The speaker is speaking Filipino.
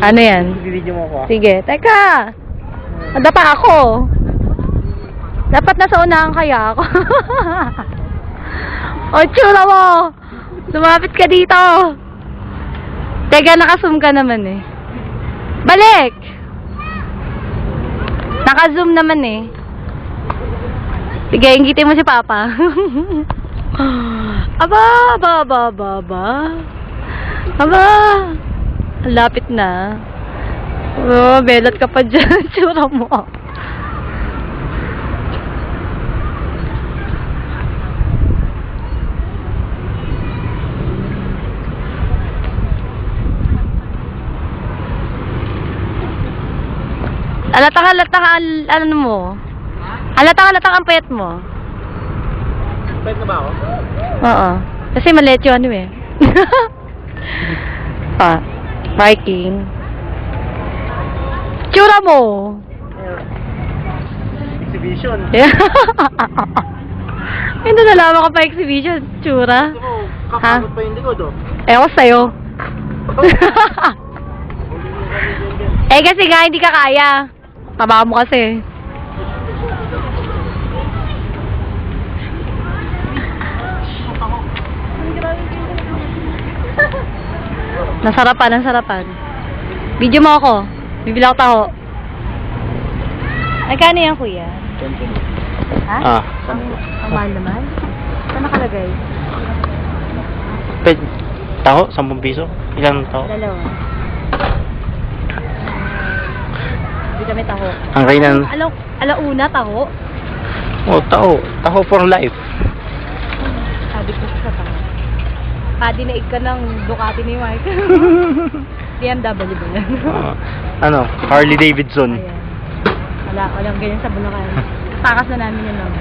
Ano yan? Video mo ako. Sige. Teka! Nadapa ako. Dapat nasa unahan kaya ako. O, tsura mo! Lumapit ka dito! Teka, naka-zoom ka naman eh. Balik! Naka-zoom naman eh. Sige, ingitin mo si Papa. Aba, aba, aba, aba, aba. Aba, ang lapit na. Oh, belot ka pa dyan. Tsura mo. Halatang ano mo? Halatang ang payat mo. Pwede na ba ako? Oo. Kasi maliit yung ano eh. Parking. Tsura mo. Exhibition. Hindi nalaman ko pa exhibition. Tsura. Ito mo, kakamot pa yung likod oh. Ewan sa'yo. Eh kasi nga hindi ka kaya. Taba mo kasi. Nasarapan. Video mo ako. Bibili ako taho. Ay, kano yan, kuya? Ha? Ah. Ang mahal naman? Saan nakalagay? Pwede. Taho? 10 piso? Ilang taho? Dalawa. Hindi kami taho. Ang kainan. Alauna, taho? Oh, taho. Taho for life. Sabi ko sa taho. Kadinaig ka ng Ducati ni Mike. BMW ba yan? Ano? Harley Davidson. Ayan. Walang ganyan sa Bulacan. Takas na namin yun lang.